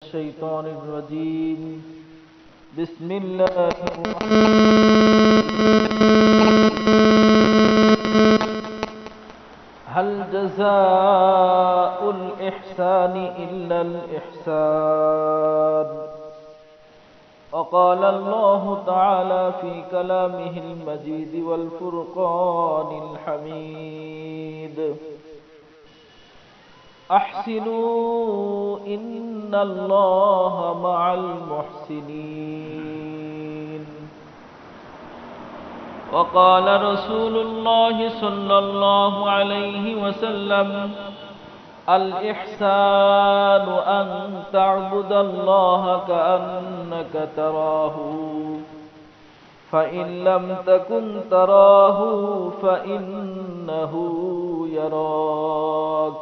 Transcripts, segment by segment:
الشيطان الرجيم بسم الله الرحمن هل جزاء الإحسان إلا الإحسان وقال الله تعالى في كلامه المجيد والفرقان الحميد أحسنوا إن الله مع المحسنين وقال رسول الله صلى الله عليه وسلم الإحسان أن تعبد الله كأنك تراه فإن لم تكن تراه فإنه يراك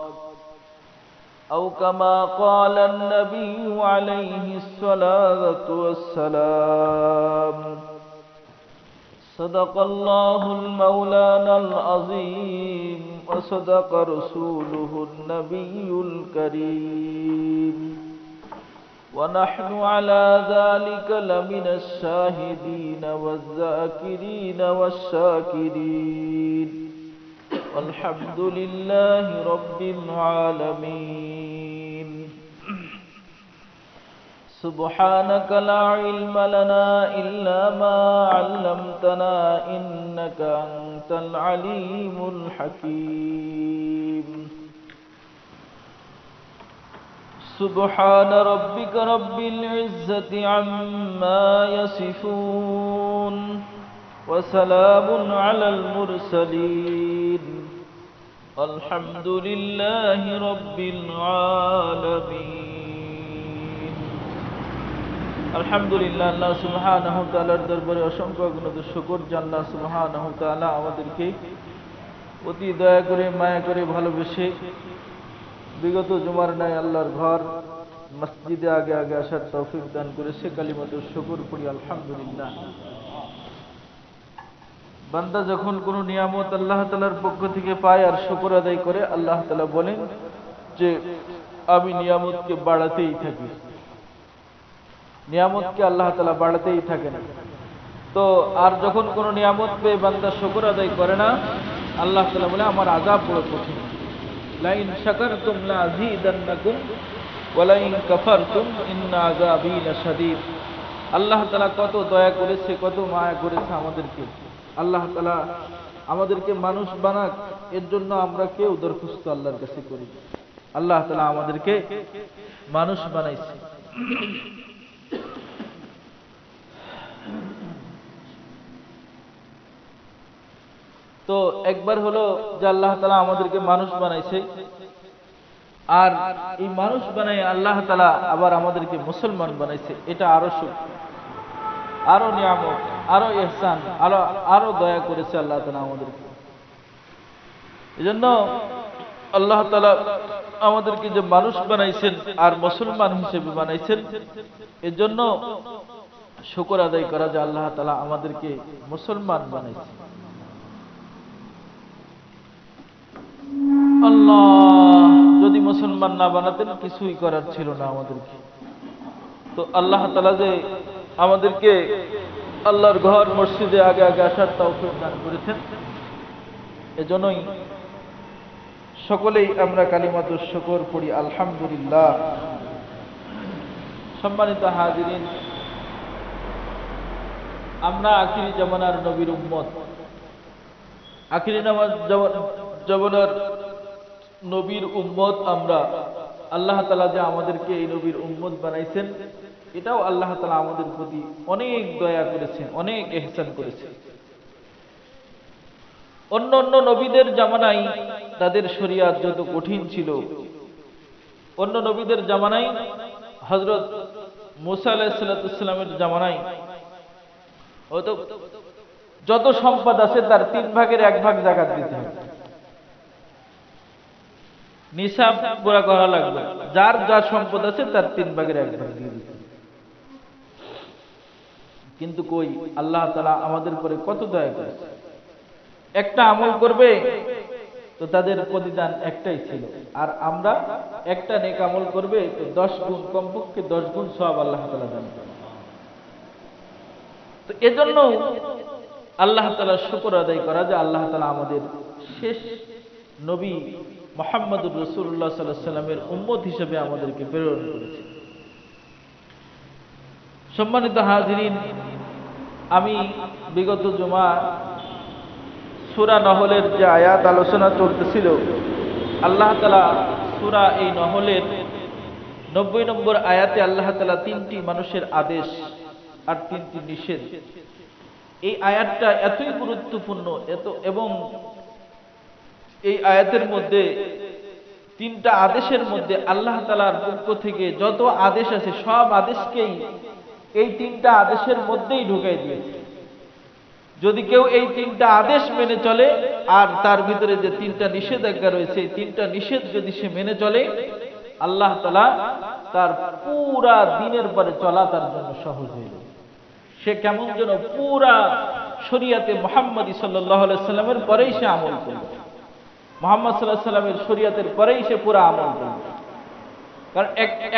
أو كما قال النبي عليه الصلاة والسلام صدق الله المولانا العظيم وصدق رسوله النبي الكريم ونحن على ذلك لمن الشاهدين والذاكرين والشاكرين والحمد لله رب العالمين سبحانك لا علم لنا إلا ما علمتنا إنك أنت العليم الحكيم سبحان ربك رب العزة عما يصفون وسلام على المرسلين الحمد لله رب العالمين الحمد لله আল্লাহ সুবহানাহু ওয়া তাআলার দরবারে অসংখ্য অগণিত শুকর যে আল্লাহ সুবহানাহু ওয়া তাআলা আমাদেরকে অতি দয়া করে মায়া করে ভালোবেসে বিগত জুমার নাই আল্লাহর ঘর মসজিদে আগে আগে আসার তৌফিক দান করেছে কালিমাতুর শুকর পড়ি আলহামদুলিল্লাহ। বান্দা যখন কোনো নিয়ামত আল্লাহ তাআলার পক্ষ থেকে পায় আর শুকর আদায় করে আল্লাহ তাআলা বলেন যে আমি নিয়ামতকে বাড়াতেই থাকি, নিয়ামতকে আল্লাহ তাআলা বাড়াতেই থাকেন। তো আর যখন কোনো নিয়ামত পেয়ে বান্দা শুকর আদায় করে না আল্লাহ তাআলা বলে আমার আযাব বড় কঠিন, লা ইন শাকারতুম লা আযীদান্নাকুম ওয়া লা ইন কাফারতুম ইন্না আযাবী লাশাদীদ। আল্লাহ তাআলা কত দয়া করেছে, কত মায়া করেছে আমাদেরকে। আল্লাহ তাআলা আমাদেরকে মানুষ বানাক এর জন্য আমরা কেউ দরখাস্ত আল্লাহর কাছে করি। আল্লাহ তাআলা আমাদেরকে মানুষ বানাইছে। তো একবার হলো যে আল্লাহ তাআলা আমাদেরকে মানুষ বানাইছে, আর এই মানুষ বানাই আল্লাহ তাআলা আবার আমাদেরকে মুসলমান বানাইছে। এটা আরো সুখ, আরো নিয়ামত, আরো ইহসান, আরো দয়া করেছে আল্লাহ তাআলা আমাদেরকে। এজন্য আল্লাহ তাআলা আমাদেরকে যে মানুষ বানাইছেন আর মুসলমান হিসেবে বানাইছেন, এজন্য শুকর আদায় করা যে আল্লাহ তাআলা আমাদেরকে মুসলমান বানাইছে। আল্লাহ যদি মুসলমান না বানাতেন কিছুই করার ছিল না আমাদেরকে। তো আল্লাহ তাআলা যে আমাদেরকে আল্লাহর ঘর মসজিদে আগে আগে আসার তৌফিক দান করেছেন, এজন্যই সকলেই আমরা কালিমাতুশ শুকর পড়ি আলহামদুলিল্লাহ। সম্মানিত হাজিরিন, আমরা আখিরি জামানার নবীর উম্মত, আখিরি জামানার নবীর উম্মত আমরা। আল্লাহ তাআলা যে আমাদেরকে এই নবীর উম্মত বানাইছেন, এটাও আল্লাহ তাআলা আমাদের প্রতি অনেক দয়া করেছেন, অনেক ইহসান করেছেন। অন্য অন্য নবীদের জামানায় তাদের শরিয়াত যত কঠিন ছিল, অন্য নবীদের জামানায় হযরত মূসা আলাইহিস সালামের জামানায় হয়তো যত সম্পদ আছে তার 3 ভাগের 1 ভাগ যাকাত দিতে হবে, নিসাব পুরা করা লাগবে। যার যা সম্পদ আছে তার 3 ভাগের 1 ভাগ দিয়ে দিতে। কিন্তু কই আল্লাহ তাআলা আমাদের উপরে কত দয়া করেছে। একটা আমল করবে তো তাদের প্রতিদান একটাই ছিল। আর আমরা একটা নেক আমল করবে তো 10 গুণ, কমপক্ষে 10 গুণ সওয়াব আল্লাহ তাআলা দান করেন। তো এজন্য আল্লাহ তাআলার শুকর আদায় করা যে আল্লাহ তাআলা আমাদের শেষ নবী মুহাম্মদুর রাসূলুল্লাহ সাল্লাল্লাহু আলাইহি ওয়াসাল্লামের উম্মত হিসেবে আমাদেরকে প্রেরণ করেছে। সম্মানিত হাজিরিন, আমি বিগত জুমা সূরা নহলের যে আয়াত আলোচনা চলতেছিল, আল্লাহ তাআলা সূরা এই নহলের 90 নম্বর আয়াতে আল্লাহ তাআলা 3টি মানুষের আদেশ আর 3টি নিষেধ, এই আয়াতটা এতই গুরুত্বপূর্ণ এবং এই আয়াতের মধ্যে 3টা আদেশের মধ্যে আল্লাহ তাআলার পক্ষ থেকে যত আদেশ আছে সব আদেশকেই এই 3টা আদেশের মধ্যেই ঢুকাই দিয়েছে। যদি কেউ এই 3টা আদেশ মেনে চলে আর তার ভিতরে যে 3টা নিষেধাজ্ঞা রয়েছে, এই 3টা নিষেধ যদি সে মেনে চলে, আল্লাহ তাআলা তার পুরা দিনের পরে চলা তার জন্য সহজ হয়ে যাবে। সে কেমন যেন পুরা শরীয়তে মুহাম্মদী সাল্লাল্লাহু আলাইহি সাল্লামের পরেই সে আমল করবে, মুহাম্মদ সাল্লাল্লাহু আলাইহি সাল্লামের শরীয়তের পরেই সে পুরা আমল করবে। কারণ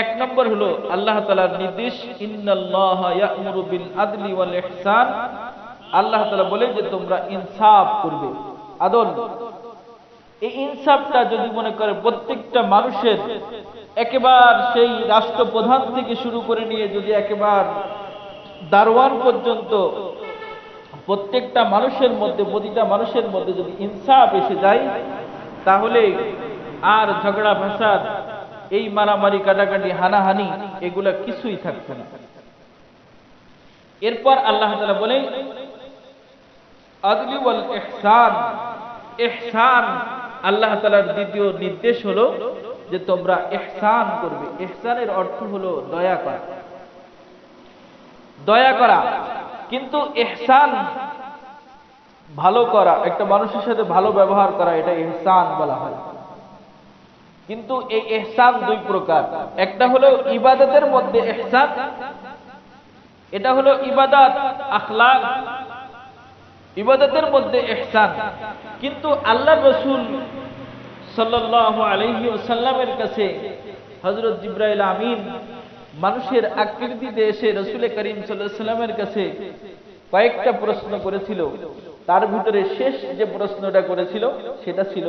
এক নম্বর হলো আল্লাহ তাআলার নির্দেশ, ইন্নাল্লাহা ইয়া'মুরু বিল আদলি ওয়াল ইহসান। আল্লাহ তাআলা বলে যে তোমরা ইনসাফ করবে, আদল। এই ইনসাফটা যদি মনে করে প্রত্যেকটা মানুষের, একেবারে সেই রাষ্ট্রপ্রধান থেকে শুরু করে নিয়ে যদি একেবারে দারওয়ান পর্যন্ত প্রত্যেকটা মানুষের মধ্যে, প্রতিটা মানুষের মধ্যে যদি ইনসাফ এসে যায়, তাহলে আর ঝগড়া ফাসাদ, এই মারামারি কাটাকাটি হানাহানি এগুলা কিছুই থাকবে না। এরপর আল্লাহ তাআলা বলে আদলি ওয়াল ইহসান। ইহসান আল্লাহ তাআলার দ্বিতীয় নির্দেশ হলো যে তোমরা ইহসান করবে। ইহসানের অর্থ হলো দয়া করা, দয়া করা। কিন্তু ইহসান ভালো করা, একটা মানুষের সাথে ভালো ব্যবহার করা, এটা ইহসান বলা হয়। কিন্তু এই ইহসান দুই প্রকার। একটা হলো ইবাদতের মধ্যে ইহসান, এটা হলো ইবাদত আখলাক, ইবাদতের মধ্যে ইহসান। কিন্তু আল্লাহর রাসূল সাল্লাল্লাহু আলাইহি ওয়াসাল্লামের কাছে হযরত জিবরাইল আমিন মানুষের আকৃতিতে এসে রাসূল করিম সাল্লাল্লাহু আলাইহি ওয়াসাল্লামের কাছে কয়েকটা প্রশ্ন করেছিল। তার ভিতরে শেষ যে প্রশ্নটা করেছিল সেটা ছিল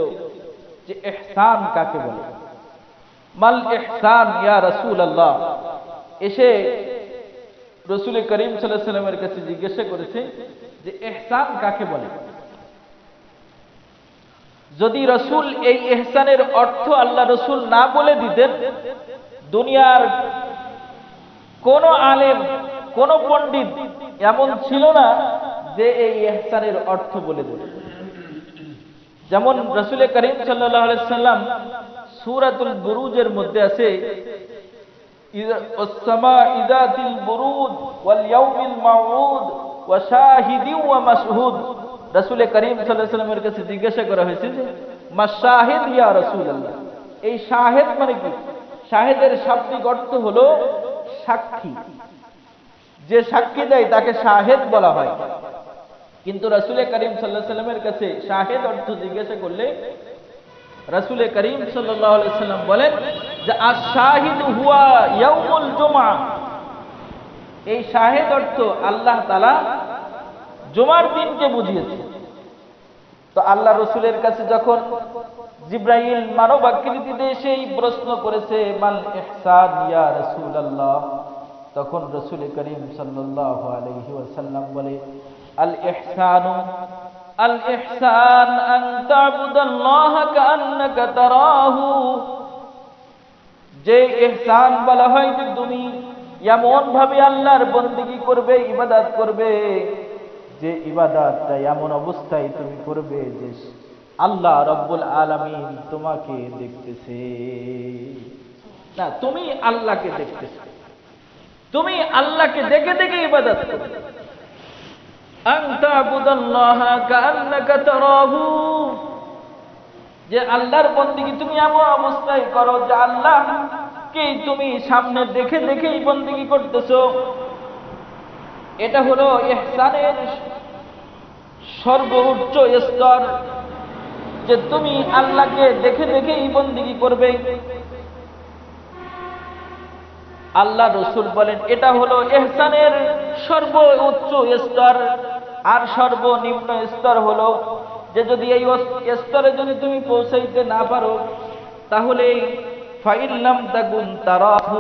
যে ইহসান কাকে বলে, মাল ইহসান ইয়া রাসূলুল্লাহ। এসে রাসূল করিম সাল্লাল্লাহু আলাইহি ওয়াসাল্লামের কাছে জিজ্ঞাসা করেছে যে ইহসান কাকে বলে। যদি রাসূল এই ইহসানের অর্থ আল্লাহ রাসূল না বলে দিতেন, দুনিয়ার কোন আলেম, কোন পণ্ডিত এমন ছিল না যে এই ইহসানের অর্থ বলে দেবে। যেমন রাসূল করিম সাল্লাল্লাহু আলাইহি ওয়াসাল্লাম সূরাতুল বুরুজের মধ্যে আছে, ওয়াস-সামা'i যাতিল বুরুজ ওয়াল ইয়াউমিল মাউউদ ওয়া শাহিদিন ওয়া মাশহুদ। রাসূল করিম সাল্লাল্লাহু আলাইহি ওয়াসাল্লামের কাছে জিজ্ঞাসা করা হয়েছে যে মা শাহিদ ইয়া রাসূলুল্লাহ, এই শাহিদ মানে কি? শাহিদের শাব্দিক অর্থ হলো সাক্ষী, যে সাক্ষী দেয় তাকে শাহিদ বলা হয়। কিন্তু রাসূল করিম সাল্লাল্লাহু আলাইহি ওয়াসাল্লামের কাছে শাহিদ অর্থ জিজ্ঞাসা করলে রাসূল করিম সাল্লাল্লাহু আলাইহি ওয়াসাল্লাম বলেন যে আশ-শাহিদু হুয়া ইয়াউমুল জুমআ। এই শাহিদ অর্থ আল্লাহ তাআলা জুমার দিনকে বুঝিয়েছে। তো আল্লাহ রাসূলের কাছে যখন জিবরাইল মানব আকৃতিতে এসে এই প্রশ্ন করেছে মাল ইহসান ইয়া রাসূলুল্লাহ, তখন রাসূল করিম সাল্লাল্লাহু আলাইহি ওয়াসাল্লাম বলে আল ইহসানু, আল ইহসান আন তা'বুদাল্লাহা কাআন্নাকা তারাহু। যে ইহসান বলা হয় যে তুমি এমন ভাবে আল্লাহর বন্দেগী করবে, ইবাদত করবে, যে ইবাদতটা এমন অবস্থায় তুমি করবে যে আল্লাহ রাব্বুল আলামিন তোমাকে দেখতেছে। না, তুমি আল্লাহকে দেখতেছো, তুমি আল্লাহকে দেখে দেখে ইবাদত করবে। আন তা'বুদাল্লাহা কাআন্নাকা তারাহু, যে আল্লাহর বন্দেগী তুমি এমন অবস্থায় করো যে আল্লাহকে তুমি সামনে দেখে দেখে বন্দেগী করতেছো। এটা হলো ইহসানের সর্বোচ্চ স্তর। যে তুমি আল্লাহকে দেখে দেখেই বন্দেগী করবে। আল্লাহ রসুল বলেন এটা হলো ইহসানের সর্বোচ্চ স্তর। আর সর্বনিম্ন স্তর হলো যে যদি এই স্তরে যদি তুমি পৌঁছাইতে না পারো তাহলে ফাইল্লাম তাকুন তারাহু,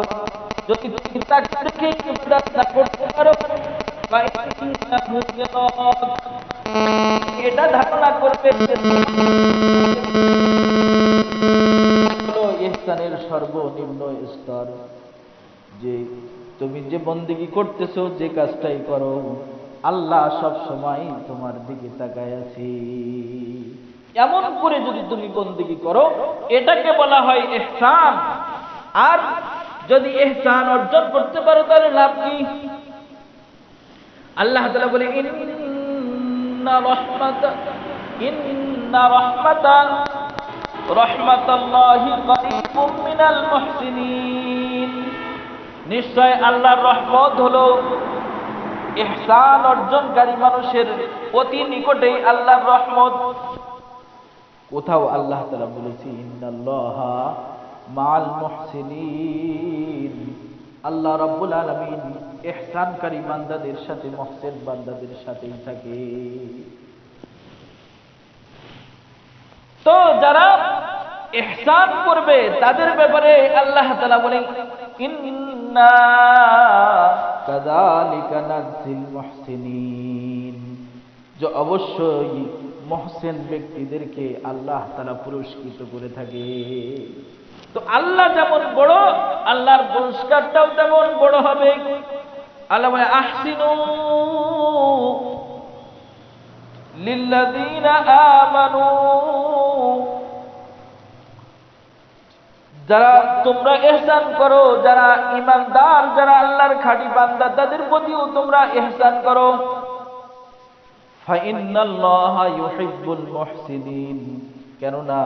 যদি তুমি তাকে দেখে ইবাদত না করতে পারো ফাইন্নাহু ইয়ারাক, এটা ধারণা করবে যে হলো ইহসানের সর্বনিম্ন স্তর। যে তুমি যে বন্দেগী করতেছো, যে কাজটাই করো, আল্লাহ সব সময় তোমার দিকে তাকায় আছে। এমন করে যদি তুমি বন্দেগী করো, এটাকে বলা হয় ইহসান। আর যদি ইহসান অর্জন করতে পারো তাহলে লাভ কি? আল্লাহ তাআলা বলে ইন্না রাহমাতাল্লাহি করিবুম মিনাল মুহসিনিন, নিশ্চয় আল্লাহর রহমত হলো ইহসান অর্জনকারী মানুষের অতি নিকটেই আল্লাহর রহমত। কোথাও আল্লাহ তাআলা বলেছে ইন্নাল্লাহা মাআল মুহসিনিন, আল্লাহ রাব্বুল আলামিন ইহসানকারী বান্দাদের সাথে, মুহসিন বান্দাদের সাথেই থাকে। তো যারা ইহসান করবে তাদের ব্যাপারে আল্লাহ তাআলা বলেন ইন্না কাযালিকা নাজিল মুহসিনিন, যে অবশ্যই মুহসিন ব্যক্তিদেরকে আল্লাহ তাআলা পুরস্কৃত করে থাকে। তো আল্লাহ যেমন বড়, আল্লাহর পুরস্কারটাও তেমন বড় হবে। আল্লাহ বলে আহসিনু লিল্লাযীনা আমানু, যারা তোমরা ইহসান করো, যারা ঈমানদার, যারা আল্লাহর খাঁটি বান্দা, তাদের প্রতিও তোমরা ইহসান করো। ফাইন্নাল্লাহা ইউহিব্বুল মুহসিনিন, কেননা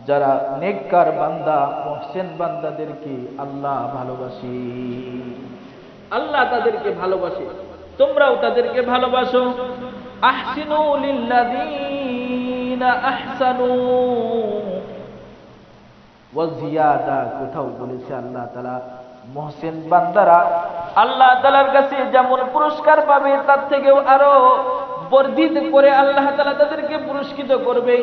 যারা নেককার বান্দা, মুহসিন বান্দাদেরকে আল্লাহ ভালোবাসে। আল্লাহ তাদেরকে ভালোবাসে, তোমরাও তাদেরকে ভালোবাসো। আহসিনু লিল্লাযীনা আহসানু ওয়া জিয়াদা, কোথাও বলেছে আল্লাহ তাআলা মুহসিন বান্দারা আল্লাহ তাআলার কাছে যেমন পুরস্কার পাবে তার থেকেও আরো বর্ধিত করে আল্লাহ তাআলা তাদেরকে পুরস্কৃত করবে।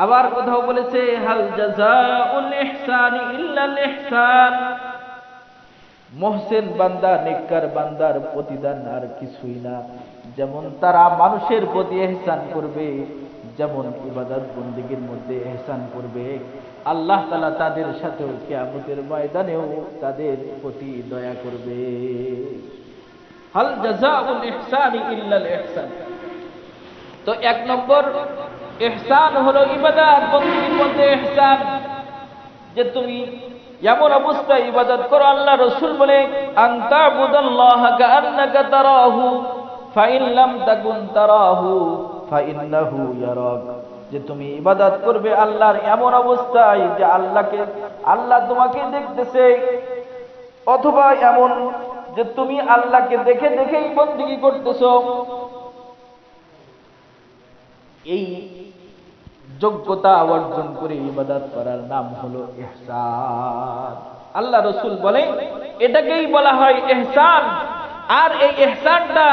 আবার কোথাও বলেছে হাল জাযাউল ইহসানি ইল্লাল ইহসান, মুহসিন বান্দা, নেককার বান্দার প্রতিদান আর কিছুই না। যেমন তারা মানুষের প্রতি ইহসান করবে, যেমন ইবাদত বন্দেগীর মধ্যে ইহসান করবে, আল্লাহ তাআলা তাদের সাথেও কিয়ামতের ময়দানেও তাদের প্রতি দয়া করবে। হাল জাযাউল ইহসানি ইল্লাল ইহসান। তো এক নম্বর ইহসান হলো ইবাদত বন্দেগীর মধ্যে ইহসান, যে তুমি এমন অবস্থায় ইবাদত করো। আল্লাহ রাসূল বলে আনতা বুদাল্লাহা কাআন্নাকা তারাহু ফাইন লাম তাকুন তারাহু ফাইন্নাহু ইয়ারাক, যে তুমি ইবাদত করবে আল্লাহর এমন অবস্থায় যে আল্লাহ তোমাকে দেখতেছে, অথবা এমন যে তুমি আল্লাহকে দেখে দেখেই বন্দেগী করতেছো। এই যোগ্যতা অর্জন করে ইবাদত করার নাম হলো ইহসান। আল্লাহ রাসূল বলে এটাকেই বলা হয় ইহসান। আর এই ইহসানটা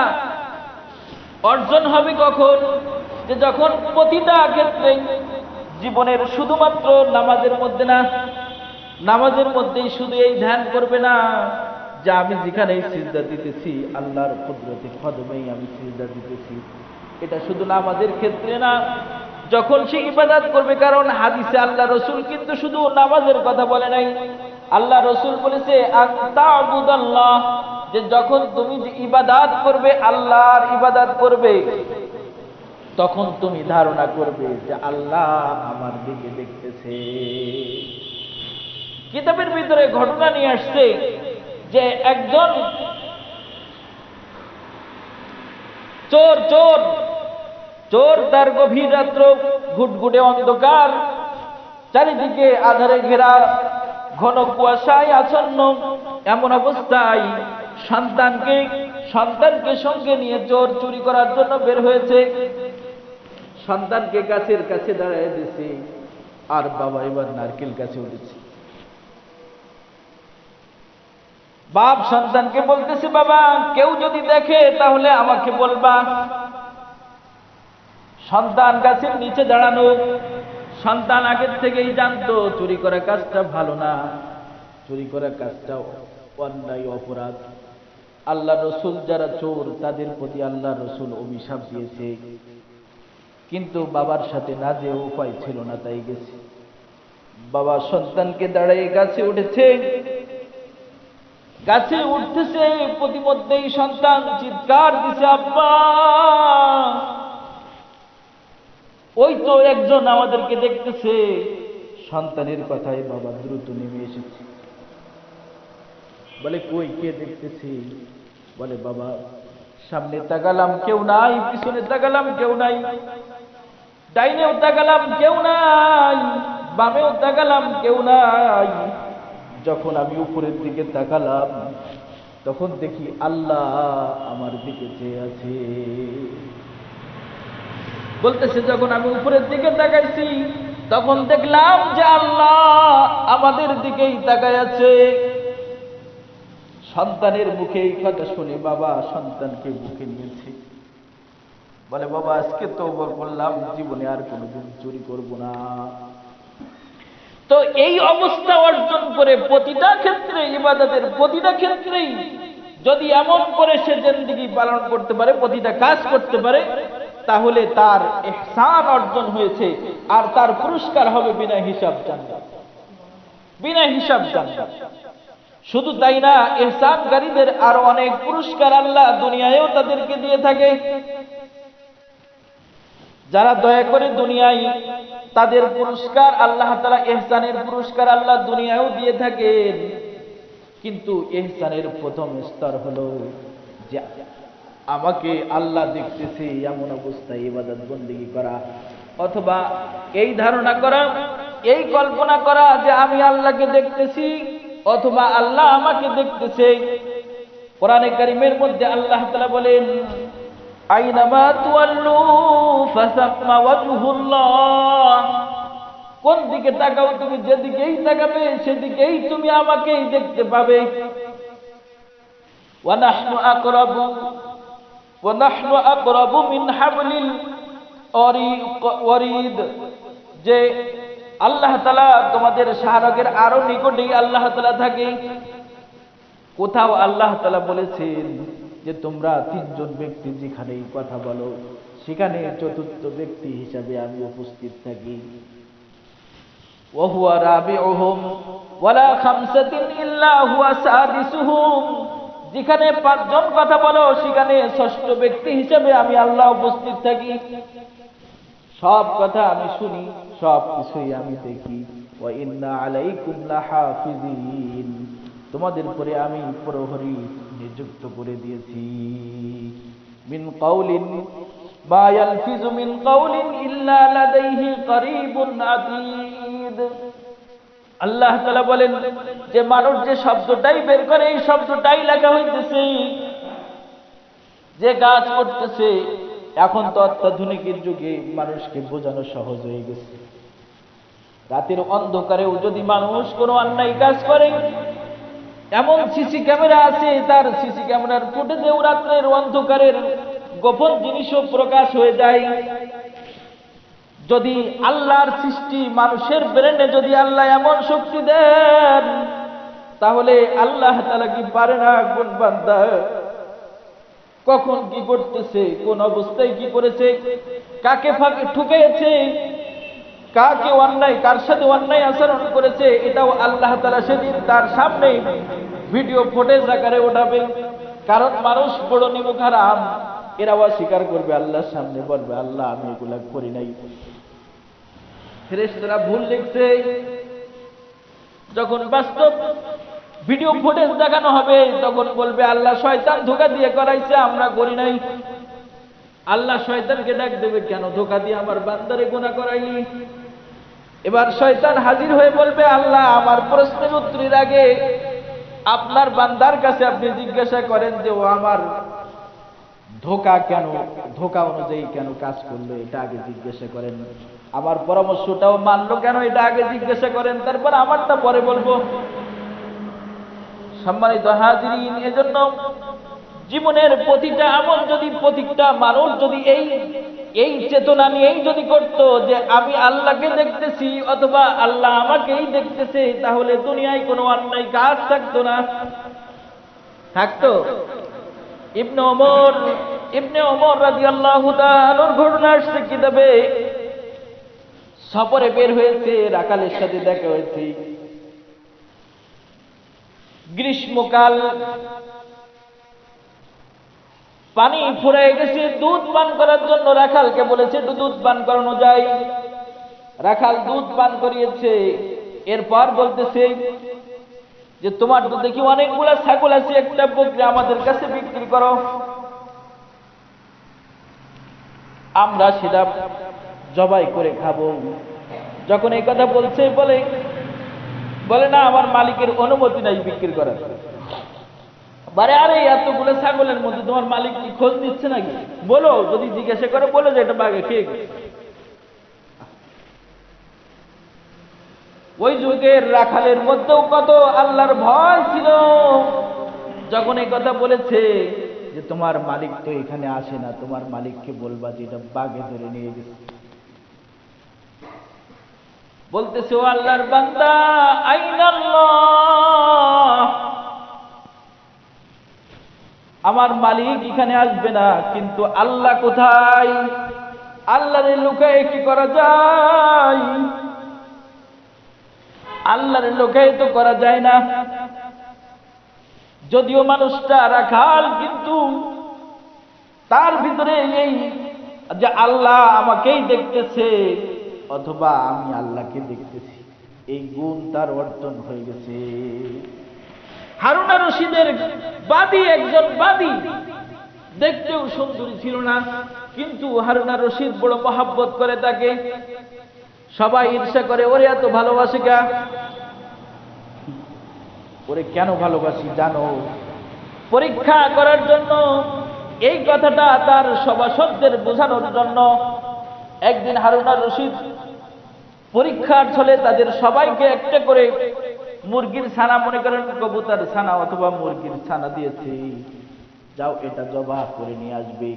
অর্জন হবে কখন? যে যখন প্রতিটা ক্ষেত্রে জীবনের শুধুমাত্র নামাজের মধ্যে না, নামাজের মধ্যেই শুধু এই ধ্যান করবে না যে আমি যেখানেই সিজদা দিতেছি আল্লাহর কুদরতি কদমেই আমি সিজদা দিতেছি, এটা শুধু নামাজের ক্ষেত্রে না, যখন সে ইবাদত করবে। কারণ হাদিসে আল্লাহ রাসূল কিন্তু শুধু নামাজের কথা বলে নাই, আল্লাহ রাসূল বলেছে আনতাবুদাল্লাহ, যে যখন তুমি যে ইবাদত করবে, আল্লাহর ইবাদত করবে, তখন তুমি ধারণা করবে যে আল্লাহ আমার দিকে দেখতেছে। কিতাবের ভিতরে ঘটনা নিয়ে আসছে যে একজন চোর তার গভীর রাত্র, ঘুটঘুটে অন্ধকার, চারিদিকে আধারে ঘেরা, ঘন কুয়াশায় আচ্ছন্ন, এমন অবস্থায় সন্তানকে সঙ্গে নিয়ে চোর চুরি করার জন্য বের হয়েছে। সন্তানকে গাছের কাছে দাঁড়ায় দিয়েছে, আর বাবা এবার নারকেল গাছে উঠেছে। বাপ সন্তানকে বলতেছে, বাবা কেউ যদি দেখে তাহলে আমাকে বলবা। সন্তান গাছের নিচে দাঁড়ানো। সন্তান আগের থেকেই জানতো চুরি করা কাজটা ভালো না, চুরি করা কাজটা অন্যায়, অপরাধ। আল্লাহ রসুল যারা চোর তাদের প্রতি আল্লাহ রসুল অভিশাপ দিয়েছে, কিন্তু বাবার সাথে না যে উপায় ছিল না, তাই গেছে। বাবা সন্তানকে দাঁড়িয়ে গাছে উঠেছে, গাছে উঠতেছে, প্রতিমধ্যেই সন্তান চিৎকার দিছে, আব্বা ওই তো একজন আমাদেরকে দেখতেছে। সন্তানের কথায় বাবা দ্রুত নেমে এসেছে, বলে কই, কে দেখতেছি? বলে বাবা সামনে তাকালাম কেউ নাই, পিছনে তাকালাম কেউ নাই, ডাইনেও তাকালাম কেউ নাই, বামেও তাকালাম কেউ নাই। যখন আমি উপরের দিকে তাকালাম তখন দেখি আল্লাহ আমার দিকে চেয়ে আছে। বলতেছে যখন আমি উপরের দিকে তাকাইছি তখন দেখলাম যে আল্লাহ আমাদের দিকেই তাকায় আছে। সন্তানের মুখে এই কথা শুনে বাবা সন্তানকে বুকে নিয়েছে, বলে বাবা আজকে তওবা করলাম, জীবনে আর কোনোদিন চুরি করব না। তো এই অবস্থা অর্জন করে প্রতিটা ক্ষেত্রে, ইবাদতের প্রতিটা ক্ষেত্রেই যদি এমন করে সে জিন্দেগি পালন করতে পারে, প্রতিটা কাজ করতে পারে, তাহলে তার ইহসান অর্জন হয়েছে, আর তার পুরস্কার হবে বিনা হিসাব জান্নাত, বিনা হিসাব জান্নাত। শুধু তাই না, ইহসানকারীদের আরো অনেক পুরস্কার আল্লাহ দুনিয়ায়ও তাদেরকে দিয়ে থাকে। যারা দয়া করে দুনিয়ায়, তাদের পুরস্কার আল্লাহ তাআলা, ইহসানের পুরস্কার আল্লাহ দুনিয়ায়ও দিয়ে থাকেন। কিন্তু ইহসানের প্রথম স্তর হলো যে আমাকে আল্লাহ দেখতেছে এমন অবস্থায় ইবাদত বন্দেগী করা, অথবা এই ধারণা করা, এই কল্পনা করা যে আমি আল্লাহকে দেখতেছি অথবা আল্লাহ আমাকে দেখতেছে। কোরআনে কারীমের মধ্যে আল্লাহ তাআলা বলেন, আইনামা তুওয়াল্লু ফাসাম্মা ওয়াজহুল্লাহ, কোন দিকে তাকাও তুমি, যেদিকেই তাকাবে সেদিকেই তুমি আমাকেই দেখতে পাবে। ওয়া নাহনু আকরাবু মিন হাবলিল ওয়ারিদ, যে আল্লাহ তাআলা তোমাদের শাহরগের আরো নিকটেই আল্লাহ তাআলা থাকে। কোথাও আল্লাহ তাআলা বলেছেন যে তোমরা তিনজন ব্যক্তি যেখানেই কথা বলো সেখানে চতুর্থ ব্যক্তি হিসাবে আমি উপস্থিত থাকি। ওয়া হুয়া রাবিউহুম ওয়ালা খামসাতিন ইল্লা হুয়া সাদিসুহুম, যেখানে পাঁচজন কথা বলো সেখানে ষষ্ঠ ব্যক্তি হিসাবে আমি আল্লাহ উপস্থিত থাকি। সব কথা আমি শুনি, সব কিছুই আমি দেখি। ওয়া ইন্না আলাইকুম লাহাফিজিন, তোমাদের উপরে আমি প্রহরী নিযুক্ত করে দিয়েছি। মিন কাউলিন মা ইয়ালফিজু মিন কাউলিন ইল্লা লাদাইহি করিবুন আতীদ। আল্লাহ তাআলা বলেন যে মানুষ যে শব্দটাই বের করে এই শব্দটাই লেখা হইতেছে। যে কাজ করতেছে, এখন তো অত্যাধুনিকের যুগে মানুষকে বোঝানো সহজ হয়ে গেছে। রাতের অন্ধকারেও যদি মানুষ কোনো অন্যায় কাজ করে, এমন সিসি ক্যামেরা আছে, তার সিসি ক্যামেরার ফুটেজেও রাতের অন্ধকারের গোপন জিনিসও প্রকাশ হয়ে যায়। যদি আল্লাহর সৃষ্টি মানুষের ব্রেনে যদি আল্লাহ এমন শক্তি দেন, তাহলে আল্লাহ তাআলা কি পারে না কোন বান্দা কখন কি করতেছে, কোন অবস্থায় কি করেছে, কাকে ফাঁকে ঠুকেছে, কাকে অন্যায়, কার সাথে অন্যায় আচরণ করেছে, এটাও আল্লাহ তাআলা সেদিন তার সামনে ভিডিও ফুটেজ আকারে ওঠাবে। কারণ মানুষ বড় নিমুখ হারাম, এরাও স্বীকার করবে, আল্লাহর সামনে বলবে আল্লাহ আমি এগুলা করি নাই। ফেরেশতারা ভুল লিখছে। যখন বাস্তব ভিডিও ফুটেজ দেখানো হবে তখন বলবে আল্লাহ শয়তান ধোঁকা দিয়ে করাইছে, আমরা করি নাই। আল্লাহ শয়তানকে ডাক দেবে, কেন ধোঁকা দিয়ে আমার বান্দারে গুনাহ করাইলি? এবার শয়তান হাজির হয়ে বলবে আল্লাহ আমার প্রশ্নের উত্তরের আগে আপনার বান্দার কাছে আপনি জিজ্ঞাসা করেন যে ও আমার ধোকা অনুযায়ী কেন কাজ করলো এটা আগে জিজ্ঞাসা করেন। আমার পরামর্শটাও মানলো কেন এটা আগে জিজ্ঞাসা করেন, তারপর আমারটা পরে বলবো। সম্মানিত হাজিরিন, এজন্য জীবনের প্রতিটা আমল যদি প্রতিটা মানুষ যদি এই চেতনা নিয়েই যদি করত যে আমি আল্লাহকে দেখতেছি অথবা আল্লাহ আমাকেই দেখতেছে, তাহলে দুনিয়ায় কোনো অন্যায় কাজ থাকতো না। থাকতো? ইবনে ওমর রাদিয়াল্লাহু তাআলার ঘটনা আসছে কিতাবে। সফরে বের হয়েছে, রাখালের সাথে দেখা হয়েছে। গ্রীষ্মকাল, পানি ফুরিয়ে গেছে, দুধ পান করার জন্য রাখালকে বলেছে একটু দুধ পান করানো যায়। রাখাল দুধ পান করিয়েছে। এরপর বলতেছে যে তোমার তো দেখি অনেকগুলা ছাগল আছে, একটা বকরি আমাদের কাছে বিক্রি করো, আমরা সেটা জবাই করে খাবো। যখন এই কথা বলছে বলে না, আমার মালিকের অনুমতি নাই বিক্রি করার। আরে এতগুলো ছাগলের মধ্যে তোমার মালিক কি খোঁজ নিচ্ছে নাকি? বলো, যদি জিজ্ঞাসা করে বলো যে এটা বাঘে খেয়ে গেছে। ওই যুগের রাখালের মধ্যেও কত আল্লাহর ভয় ছিল। যখন এই কথা বলেছে যে তোমার মালিক তো এখানে আসে না, তোমার মালিককে বলবা যে এটা বাঘে ধরে নিয়ে গেছে। বলতেছে ও আল্লাহর বান্দা, আইনাল্লাহ, আমার মালিক এখানে আসবে না, কিন্তু আল্লাহ কোথায়? আল্লাহরে লুকায়ে কি করা যায়? আল্লাহরে লুকায়ে তো করা যায় না। যদিও মানুষটা রাখাল, কিন্তু তার ভিতরে এই যে আল্লাহ আমাকেই দেখতেছে অথবা আমি আল্লাহকে দেখতেছি, এই গুণ তার অর্জন হয়ে গেছে। হারুন আর রশিদের একজন বাদী দেখতেও সুন্দরী ছিল না, কিন্তু হারুন আর রশিদ বড় মহব্বত করে তাকে। সবাই ঈর্ষা করে, ওরে এত ভালোবাসে কা? ওরে কেন ভালোবাসি জানো? পরীক্ষা করার জন্য, এই কথাটা তার সভাসদদের বোঝানোর জন্য। একদিন হারুন আর রশিদ পরীক্ষার ছলে তাদের সবাইকে একটা করে মুরগির ছানা, মনে করেন কবুতর ছানা অথবা মুরগির ছানা দিয়েছে, যাও এটা জবাহ করে নিয়ে আসবে,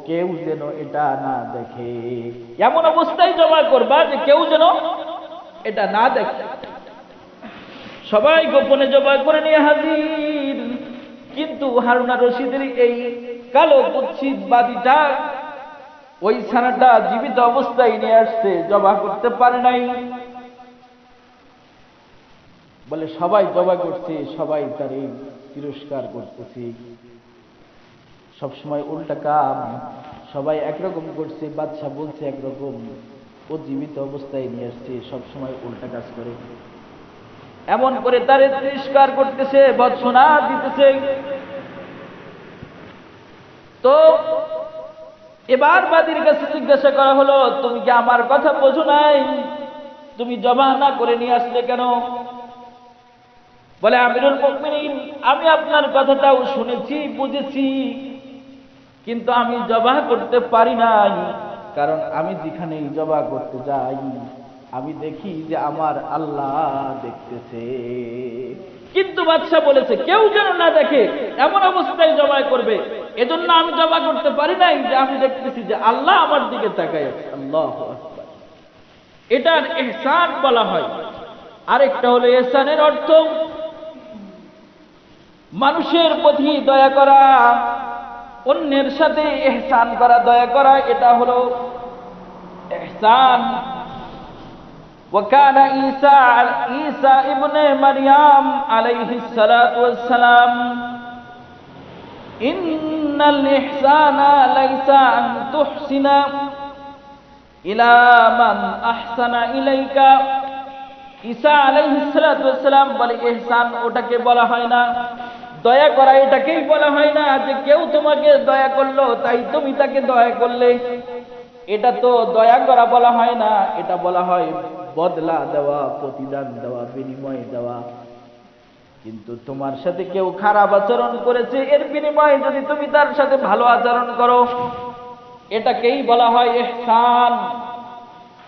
কেউ যেন এটা না দেখে। এমন অবস্থায় জবাহ করবা যে কেউ যেন এটা না দেখে। সবাই গোপনে জবাহ করে নিয়ে হাজির। কিন্তু হারুন আর রশিদের এই কালো কুৎসিতবাদীটা ওই ছানাটা জীবিত অবস্থায় নিয়ে আসছে, জবাহ করতে পারে নাই। বলে সবাই জবাহ করছে, সবাই তার এই তিরস্কার করতেছে। সবসময় উল্টা কাম, সবাই একরকম করছে, বাদশা বলছে একরকম, ও জীবিত অবস্থায় নিয়ে আসছে, সবসময় উল্টা কাজ করে। এমন করে তারে তিরস্কার করতেছে, ভৎসনা দিতেছে। তো এবার বাদীর কাছে জিজ্ঞাসা করা হলো, তুমি কি আমার কথা বোঝো নাই? তুমি জবাহ না করে নিয়ে আসলে কেন? বলে আমিরুল মুমিনিন, আমি আপনার কথাটাও শুনেছি, বুঝেছি, কিন্তু আমি জবাহ করতে পারি নাই, কারণ আমি যেখানেই জবাহ করতে যাই আমি দেখি যে আমার আল্লাহ দেখতেছে। কিন্তু বাদশা বলেছে কেউ যেন না দেখে, এমন অবস্থায় জবাহ করবে, এজন্য আমি জবাহ করতে পারি নাই, যে আমি দেখতেছি যে আল্লাহ আমার দিকে তাকায় আছে। আল্লাহু আকবার। এটার ইহসান বলা হয়। আরেকটা হলো ইহসানের অর্থ মানুষের প্রতি দয়া করা, অন্যের সাথে ইহসান করা, দয়া করা, এটা হলো ইহসান। وكان عيسى ابن مريم عليه الصلاة والسلام إن الإحسان ليس أن تحسن إلى من أحسن إليك। ঈসা আলাইহিস সালাতু ওয়াস সালাম বলে ইহসান ওটাকে বলা হয় না, দয়া করা এটাকেই বলা হয় না যে কেউ তোমাকে দয়া করলো তাই তুমি তাকে দয়া করলে, এটা তো দয়া করা বলা হয় না, এটা বলা হয় বদলা দেওয়া, প্রতিদান দেওয়া, বিনিময় দেওয়া। কিন্তু তোমার সাথে কেউ খারাপ আচরণ করেছে, এর বিনিময়ে যদি তুমি তার সাথে ভালো আচরণ করো, এটাকেই বলা হয় ইহসান,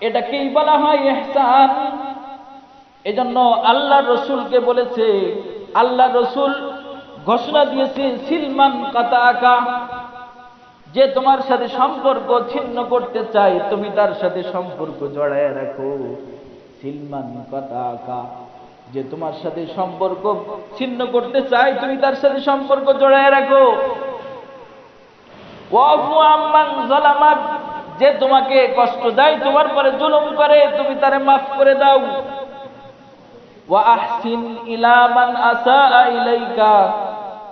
এটাকেই বলা হয় ইহসান। এজন্য আল্লাহ রসুলকে বলেছে, আল্লাহ রসুল ঘোষণা দিয়েছে সিলমান কাতাকা, যে তোমার সাথে সম্পর্ক ছিন্ন করতে চায় তুমি তার সাথে সম্পর্ক জড়ায় রাখো। সিলমান কাতাকা, যে তোমার সাথে সম্পর্ক ছিন্ন করতে চায় তুমি তার সাথে সম্পর্ক জড়ায় রাখো। ওয়াফু আম্মান যালামাক, যে তোমাকে কষ্ট দেয়, তোমার পরে জুলুম করে, তুমি তারে মাফ করে দাও। ওয়া আহসিন ইলা মান আসাআ ইলাইকা,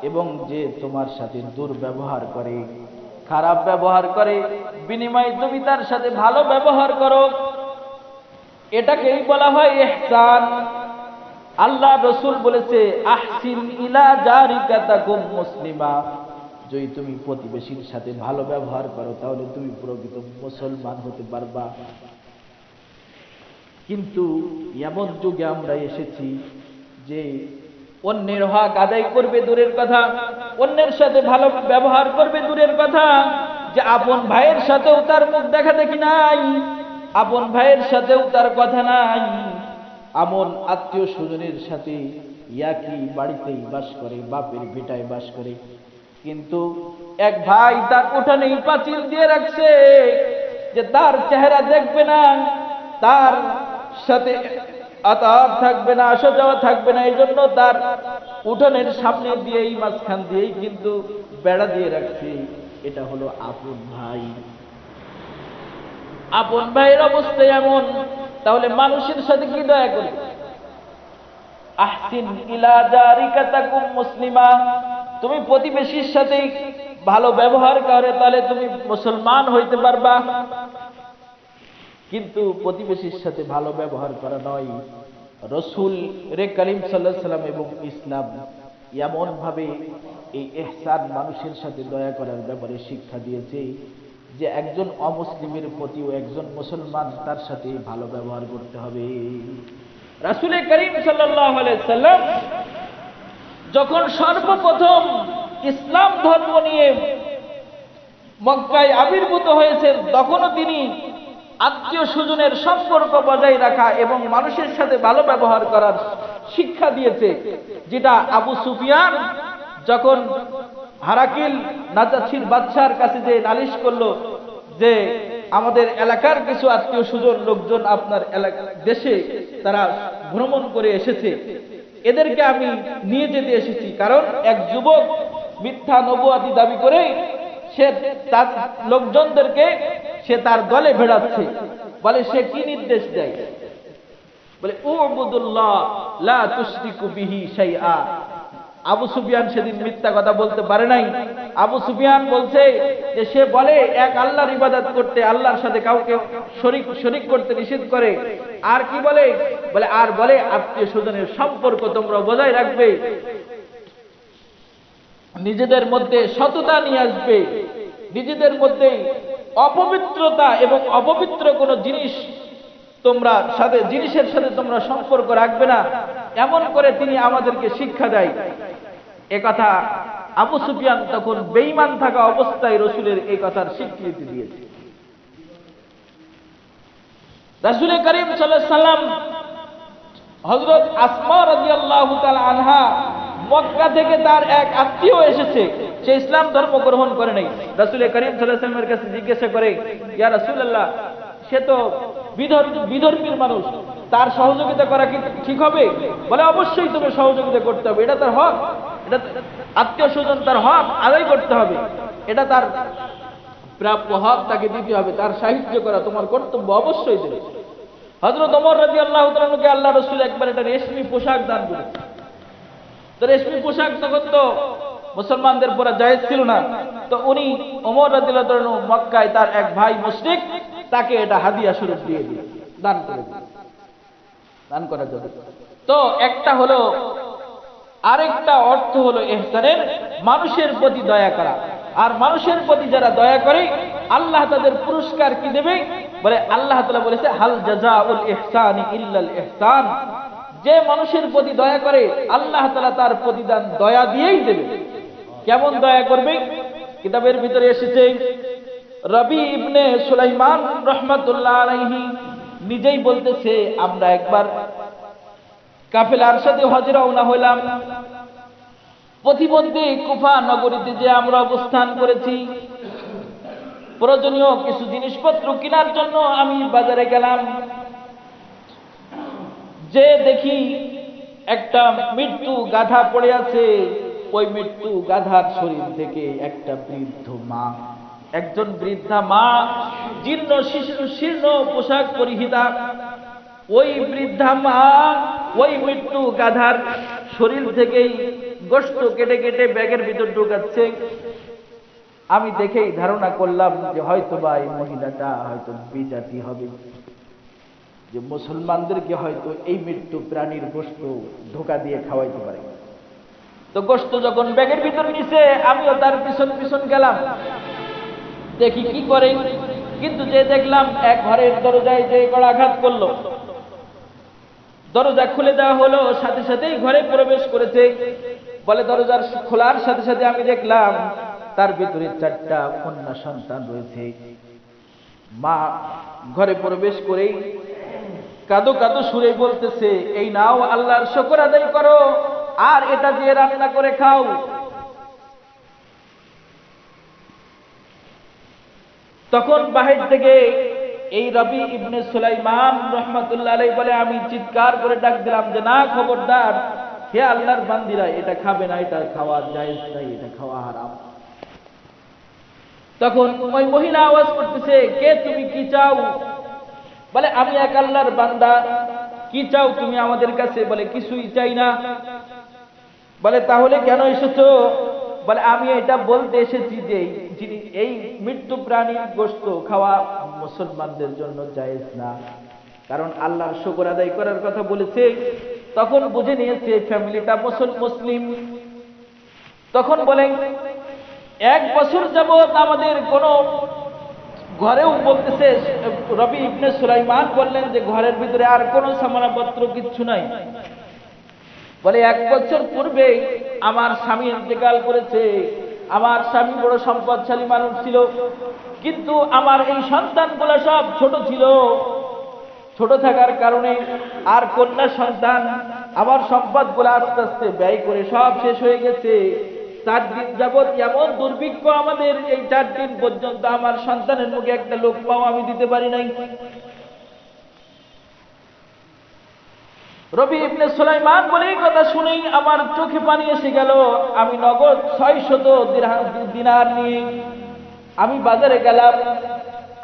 এবং যে তোমার সাথে দুর্ব্যবহার করে, খারাপ ব্যবহার করে, বিনিময়ে তুমি তার সাথে ভালো ব্যবহার করো, এটাকেই বলা হয় ইহসান। আল্লাহ রসুল বলেছে আহসিন ইলা জারিকা তাকুম মুসলিমা, যদি তুমি প্রতিবেশীর সাথে ভালো ব্যবহার করো তাহলে তুমি প্রকৃত মুসলমান হতে পারবা। কিন্তু এমন যুগে আমরা এসেছি যে অন্যের হক আদায় করবে দূরের কথা, অন্যের সাথে ভালো ব্যবহার করবে দূরের কথা, যে আপন ভাইয়ের সাথেও তার মুখ দেখা দেখি নাই, আপন ভাইয়ের সাথেও তার কথা নাই, আমন আত্মীয় স্বজনের সাথে একই বাড়িতেই বাস করে, বাপের ভিটায় বাস করে, কিন্তু এক ভাই তার উঠানেই পাঁচিল দিয়ে রাখছে যে তার চেহারা দেখবে না, তার সাথে আতাপ থাকবে না, আসা যাওয়া থাকবে না, এই জন্য তার উঠানের সামনে দিয়েই, মাঝখান দিয়েই কিন্তু বেড়া দিয়ে রাখছে। এটা হলো আপন ভাই। আপন ভাইয়ের অবস্থা এমন, তাহলে মানুষের সাথে কি দয়া করি? আহসিন ইলা জারিকা তাকুম মুসলিমা, তুমি প্রতিবেশীর সাথে ভালো ব্যবহার করে তাহলে তুমি মুসলমান হইতে পারবা। কিন্তু প্রতিবেশীর সাথে ভালো ব্যবহার করা নয়। রসুল রে করিম সাল্লাল্লাহু আলাইহি সাল্লাম এবং ইসলাম এমন ভাবে এই ইহসান, মানুষের সাথে দয়া করার ব্যাপারে শিক্ষা দিয়েছে যে একজন অমুসলিমের প্রতিও একজন মুসলমান তার সাথে ভালো ব্যবহার করতে হবে। রাসূল করিম সাল্লাল্লাহু আলাইহি সাল্লাম যখন সর্বপ্রথম ইসলাম ধর্ম নিয়ে মক্কায় আবির্ভূত হয়েছেন, তখনও তিনি আত্মীয় স্বজনের সম্পর্ক বজায় রাখা এবং মানুষের সাথে ভালো ব্যবহার করার শিক্ষা দিয়েছে, যেটা আবু সুফিয়ান যখন হারাকিল নাজাশির বাদশার কাছে যে নালিশ করলো যে আমাদের এলাকার কিছু আত্মীয় স্বজন লোকজন আপনার দেশে তারা ভ্রমণ করে এসেছে, এদেরকে আমি নিয়ে যেতে এসেছি, কারণ এক যুবক মিথ্যা নবুয়াতি দাবি করে সে তার লোকজনদেরকে সে তার দলে ভেড়াচ্ছে। বলে সে কি নির্দেশ দেয়? বলে উবুদুল্লাহ লা তুশরিকু বিহি শাইআ। আবু সুফিয়ান সেদিন মিথ্যা কথা বলতে পারে নাই। আবু সুফিয়ান বলছে যে সে বলে এক আল্লাহর ইবাদত করতে, আল্লাহর সাথে কাউকে শরীক করতে নিষেধ করে। আর কি বলে? বলে আর বলে আত্মীয় স্বজনের সম্পর্ক তোমরা বজায় রাখবে, নিজেদের মধ্যে সততা নিয়ে আসবে, নিজেদের মধ্যে অপবিত্রতা এবং অপবিত্র কোনো জিনিসের সাথে তোমরা সম্পর্ক রাখবে না, এমন করে তিনি আমাদেরকে শিক্ষা দেয়। একথা আবু সুফিয়ান তখন বেঈমান থাকা অবস্থায় রসুলের এই কথার স্বীকৃতি দিয়েছে। রাসূল করিম সাল্লাল্লাহু আলাইহি সাল্লাম হযরত আসমা রাদিয়াল্লাহু তাআলা আনহা, মক্কা থেকে তার এক আত্মীয় এসেছে, সে ইসলাম ধর্ম গ্রহণ করে নাই। রাসূল করিম সাল্লাল্লাহু আলাইহি সাল্লামের কাছে জিজ্ঞাসা করে, ইয়া রাসূলুল্লাহ, সে তো বিধর্মীর মানুষ, তার সহযোগিতা করা কি ঠিক হবে? বলে অবশ্যই তুমি সহযোগিতা করতে হবে, এটা তার হক, এটা আত্মীয় স্বজন তার হক আদায় করতে হবে, এটা তার প্রাপ্য হক, তাকে দিতে হবে, তার সাহায্য করা তোমার কর্তব্য, অবশ্যই দেবে। হযরত ওমর রাদিয়াল্লাহু তাআলা কে আল্লাহ রাসূল একবার একটা রেশমি পোশাক দান করেছে। তো রেশমি পোশাক তখন তো মুসলমানদের পরা জায়েজ ছিল না, তো উনি ওমর রাদিয়াল্লাহু তাআলা মক্কায় তার এক ভাই মুশরিক, তাকে এটা হাদিয়া স্বরূপ দিয়ে দিল, দান করে দিল, দান করা যাবে। তো একটা হলো, আরেকটা অর্থ হলো ইহসানের, মানুষের প্রতি দয়া করা। আর মানুষের প্রতি যারা দয়া করে আল্লাহ তাদের পুরস্কার কি দেবে? বলে আল্লাহ তাআলা বলেছে হাল জাযাউল ইহসানি ইল্লাল ইহসান, যে মানুষের প্রতি দয়া করে আল্লাহ তাআলা তার প্রতিদান দয়া দিয়েই দেবে। কেমন দয়া করবে? কিতাবের ভিতরে এসেছে, রবি ইবনে সুলাইমান রাহমাতুল্লাহ আলাইহি নিজেই বলতেছে, আমরা একবার কাফেলার সাথে হজে রওনা হলাম। প্রতিমধ্যে কুফা নগরীতে যে আমরা অবস্থান করেছি, প্রয়োজনীয় কিছু জিনিসপত্র কেনার জন্য আমি বাজারে গেলাম। যে দেখি একটা মৃত্যু গাধা পড়ে আছে। ওই মৃত্যু গাধার শরীর থেকে একটা বৃদ্ধ মা, একজন বৃদ্ধা মা, জীর্ণ শীর্ণ পোশাক পরিহিতা, ওই বৃদ্ধা মা ওই মৃত্যু গাধার শরীর থেকেই গোশত কেটে কেটে ব্যাগের ভিতর ঢুকাচ্ছে। আমি দেখেই ধারণা করলাম যে হয়তোবা এই মহিলাটা হয়তো বিজাতি হবে, যে মুসলমানদেরকে হয়তো এই মৃত্যু প্রাণীর গোশত ধোকা দিয়ে খাওয়াইতে পারে। তো গোশত যখন ব্যাগের ভিতর নিছে, আমিও তার পিছন পিছন গেলাম, দেখি কি করে। কিন্তু যে দেখলাম এক ঘরের দরজায় যে কড়াঘাত করলো, দরজা খুলে দেওয়া হলো, সাথে সাথেই ঘরে প্রবেশ করেছে। বলে দরজার খোলার সাথে সাথে আমি দেখলাম তার ভিতরে 4টা কন্যা সন্তান রয়েছে। মা ঘরে প্রবেশ করেই কাঁদো কাঁদো সুরে বলতেছে, এই নাও আল্লাহর শুকর আদায় করো আর এটা দিয়ে রান্না করে খাও। তখন বাহির থেকে এই রবি ইবনে সুলাইমান রাহমাতুল্লাহ আলাইহি বলে, আমি চিৎকার করে ডাক দিলাম যে না, খবরদার, হে আল্লাহর বান্দিরা, এটা খাবে না, এটা খাওয়া জায়েজ নাই, এটা খাওয়া হারাম। তখন ওই মহিলা আওয়াজ করতেছে, কে তুমি, কি চাও? বলে আমি এক আল্লাহর বান্দা, কি চাও তুমি আমাদের কাছে? বলে কিছুই চাই না। বলে তাহলে কেন এসেছো? বলে আমি এটা বলতে এসেছি যে যিনি এই মৃত্যু প্রাণীর গোশত খাওয়া মুসলমানদের জন্য জায়েজ না, কারণ আল্লাহর শুকর আদায় করার কথা বলেছে। তখন বুঝে নিয়েছে ফ্যামিলিটা মুসলিম। তখন বলেন 1 বছর যাবত আমাদের কোন ঘরেও বলতেছে, রবি ইবনে সুলাইমান বললেন যে ঘরের ভিতরে আর কোনো সামানাপত্র কিচ্ছু নাই। বলে 1 বছর পূর্বে আমার স্বামী ইন্তেকাল করেছে। আমার স্বামী বড় সম্পদশালী মানুষ ছিল, কিন্তু আমার এই সন্তানগুলো সব ছোট ছিল। ছোট থাকার কারণে আর কন্যা সন্তান, আমার সম্পদগুলো আস্তে আস্তে ব্যয় করে সব শেষ হয়ে গেছে। 4 দিন যাবত এমন দুর্ভিক্ষ আমাদের, এই 4 দিন পর্যন্ত আমার সন্তানের মুখে একটা লোকমাও আমি দিতে পারি নাই। রবি ইবনে সুলাইমান বলে এই কথা শুনেই আমার চোখে পানি এসে গেল। আমি নগদ 600 দিনার নিয়ে আমি বাজারে গেলাম।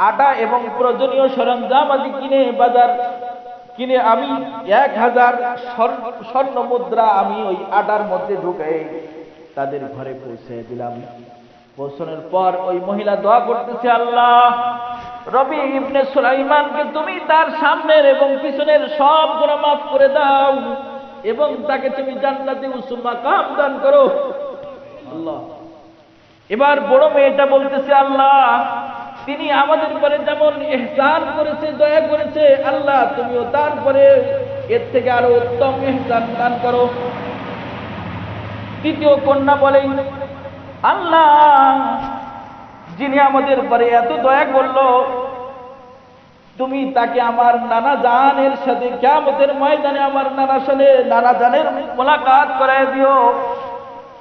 আটা এবং প্রয়োজনীয় সরঞ্জাম আদি কিনে আমি 1000 স্বর্ণ মুদ্রা আমি ওই আটার মধ্যে ঢুকে তাদের ঘরে পৌঁছে দিলাম। পৌঁছানোর পর ওই মহিলা দোয়া করতেছে, আল্লাহ, রবি ইবনে সুলাইমানকে তুমি তার সামনের এবং পিছনের সব গুনাহ মাফ করে দাও এবং তাকে তুমি জান্নাতে উঁচু মাকাম দান করো। আল্লাহ। এবার বড় মেয়েটা বলতেছে, আল্লাহ, তিনি আমাদের উপরে যেমন ইহসান করেছে, দয়া করেছে, আল্লাহ তুমিও তারপরে এর থেকে আরো উত্তম ইহসান দান করো। তৃতীয় কন্যা বলে, আল্লাহ, যিনি আমাদের উপরে এত দয়া করলো, তুমি তাকে আমার নানা জানের সাথে কিয়ামতের ময়দানে আমার নানা জানের মোলাকাত করায় দিও।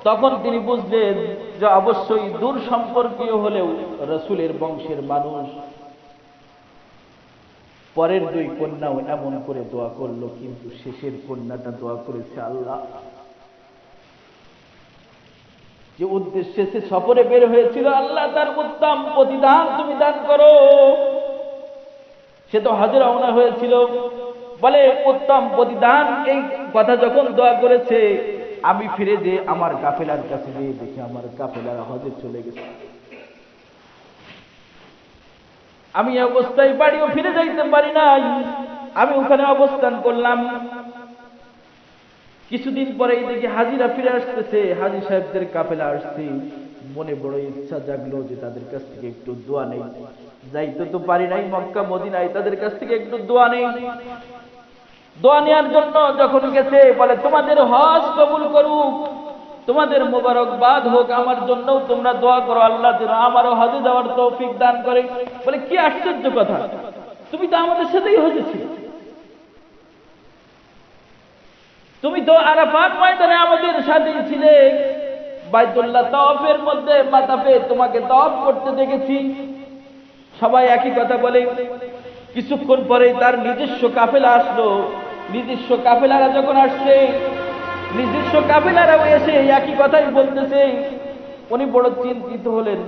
তখন তিনি বুঝলেন যে অবশ্যই দূর সম্পর্কীয় হলেও রাসূলের বংশের মানুষ। পরের 2 কন্যাও এমন করে দোয়া করলো, কিন্তু শেষের কন্যাটা দোয়া করেছে, আল্লাহ, যে উদ্দেশ্যে সে সফরে বের হয়েছিল, আল্লাহ তার উত্তম প্রতিদান তুমি দান করো। সে তো হজে রওনা হয়েছিল, বলে উত্তম প্রতিদান, এই কথা যখন দোয়া করেছে, আমি ফিরে যে আমার কাফেলার কাছে গিয়ে দেখি আমার কাফেলার হজে চলে গেছে। আমি অবস্থায় বাড়িও ফিরে যাইতে পারি নাই, আমি ওখানে অবস্থান করলাম। কিছুদিন পরে দেখি হাজিরা ফিরে আসতেছে, হাজী সাহেবদের কাফেলা আসছে। মনে বড় ইচ্ছা জাগলো যে তাদের কাছ থেকে একটু দোয়া নেই। যাইতে তো পারি নাই মক্কা মদিনায়, তাদের কাছ থেকে একটু দোয়া নেই। দোয়া নেওয়ার জন্য যখন গেছে বলে তোমাদের হজ কবুল করুক, তোমাদের মোবারকবাদ হোক, আমার জন্যও তোমরা দোয়া করো আল্লাহ যেন আমারও হজে যাওয়ার তৌফিক দান করে। বলে কি আশ্চর্য কথা, তুমি তো আমাদের সাথেই হজে ছিলে, তুমি তো আরাফাত ময়দানে আমাদের সাথেই ছিলে, বাইতুল্লাহ তাওয়াফের মধ্যে মাথা পেয়ে তোমাকে তাওয়াফ করতে দেখেছি। সবাই একই কথা বলে। কিছুক্ষণ পরেই তার নিজস্ব কাফেলা আসলো। নিজস্ব কাফেলারা যখন আসছে, নিজস্ব কাফেলারাও এসে একই কথাই বলতেছে। উনি বড় চিন্তিত হলেন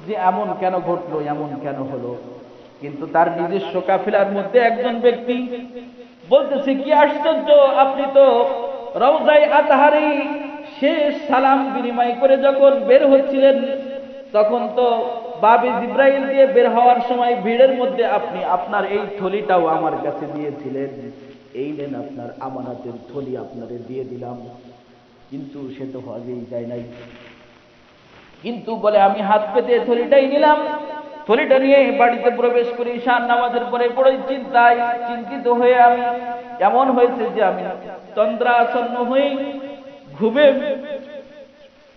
যে এমন কেন ঘটলো, এমন কেন হলো। কিন্তু তার নিজস্ব কাফেলার মধ্যে একজন ব্যক্তি বলতেছে কি আশ্চর্য, আপনি তো রওজায়ে আতহারে শেষ সালাম বিনিময় করে যখন বের হচ্ছিলেন, তখন তো বাবে জিব্রাইল দিয়ে বের হওয়ার সময় ভিড়ের মধ্যে আপনি আপনার এই থলিটাও আমার কাছে দিয়েছিলেন, এই নেন আপনার আমানতের থলি, আপনারে দিয়ে দিলাম। কিন্তু সে তো হজেই যায় নাই। কিন্তু বলে আমি হাত পেতে থলিটাই নিলাম, থলিটা নিয়ে বাড়িতে প্রবেশ করি, ঈশার নামাজের পরে বড়ই চিন্তিত হয়ে আমি এমন হয়েছে যে আমি তন্দ্রাসন্ন হয়ে ঘুমের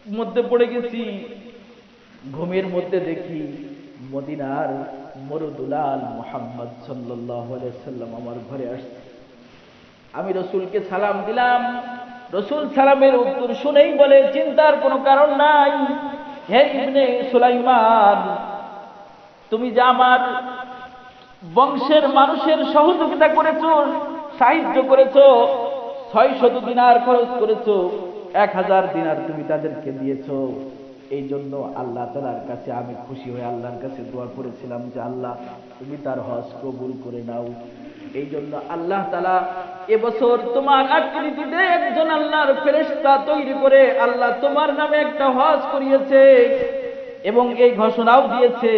মধ্যে পড়ে গেছি। ঘুমের মধ্যে দেখি মদিনার মরুদুলাল মুহাম্মদ সাল্লাল্লাহু আলাইহি ওয়াসাল্লাম আমার ঘরে আসছে। আমি রাসূলকে সালাম দিলাম। রাসূল সালামের উত্তর শুনেই বলে চিন্তার কোনো কারণ নাই, হে ইবনে সুলাইমান, তুমি যে আমার বংশের মানুষের সহযোগিতা করেছো, সাহায্য করেছো, 600 দিনার খরচ করেছো, 1000 দিনার তুমি তাদেরকে দিয়েছো। এই জন্য আল্লাহ তাআলার কাছে আমি খুশি হয়ে আল্লাহর কাছে দোয়া করেছিলাম যে আল্লাহ তুমি তার হজ কবুল করে নাও। এই জন্য আল্লাহ তাআলা এবছর তোমার আকৃতিতে একজন আল্লাহর ফেরেশতা তৈরি করে আল্লাহ তোমার নামে একটা হজ করিয়েছে এবং এই ঘোষণাও দিয়েছে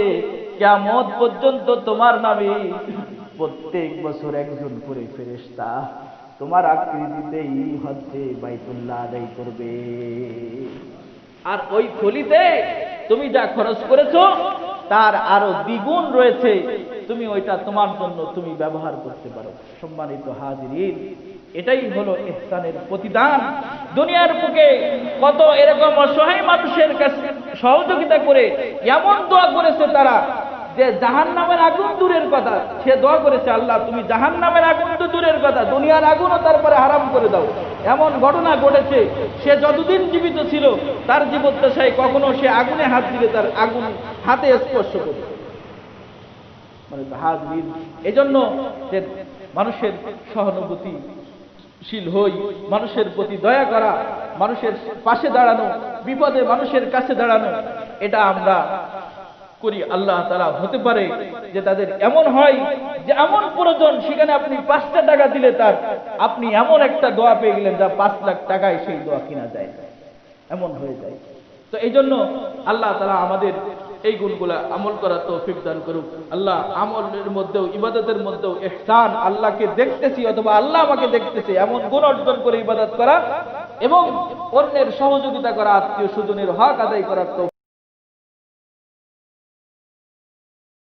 কিয়ামত পর্যন্ত তোমার নামে প্রত্যেক বছর একজন করে ফেরেশতা তোমার আকৃতিতেই হজ্জে বাইতুল্লাহ আদায় করবে। আর ওই থলিতে তুমি যা খরচ করেছো তার আরো দ্বিগুণ রয়েছে, তুমি ওইটা তোমার জন্য তুমি ব্যবহার করতে পারো। সম্মানিত হাজিরিন, এটাই হলো ইহসানের প্রতিদান। দুনিয়ার বুকে কত এরকম অসহায় মানুষের কাছে সহযোগিতা করে এমন দোয়া করেছে তারা যে জাহান্নামের আগুন দূরের কথা, সে দোয়া করেছে আল্লাহ তুমি জাহান্নামের আগুন তো দূরের কথা, দুনিয়ার আগুনও তারপরে হারাম করে দাও। এমন ঘটনা ঘটেছে, সে যতদিন জীবিত ছিল তার জীবদ্দশায় কখনো সে আগুনে হাত দিলে তার আগুন হাতে স্পর্শ করবে। মানে হাজির, এজন্য যে মানুষের সহানুভূতিশীল হই, মানুষের প্রতি দয়া করা, মানুষের পাশে দাঁড়ানো, বিপদে মানুষের কাছে দাঁড়ানো, এটা আমরা করি। আল্লাহ তাআলা হতে পারে যে তাদের এমন হয় যে এমন প্রয়োজন, সেখানে আপনি 5টা টাকা দিলে তার আপনি এমন একটা দোয়া পেয়ে গেলেন যা 5 লাখ টাকায় সেই দোয়া কিনা যায়, এমন হয়ে যায়। তো এই জন্য আল্লাহ তাআলা আমাদের এই গুণগুলা আমল করার তৌফিক দান করুক। আল্লাহ আমলের মধ্যেও ইবাদতের মধ্যেও ইহসান, আল্লাহকে দেখতেছি অথবা আল্লাহ আমাকে দেখতেছে এমন গুণ অর্জন করে ইবাদত করা এবং অন্যের সহযোগিতা করা, আত্মীয় স্বজনের হক আদায় করার তৌফিক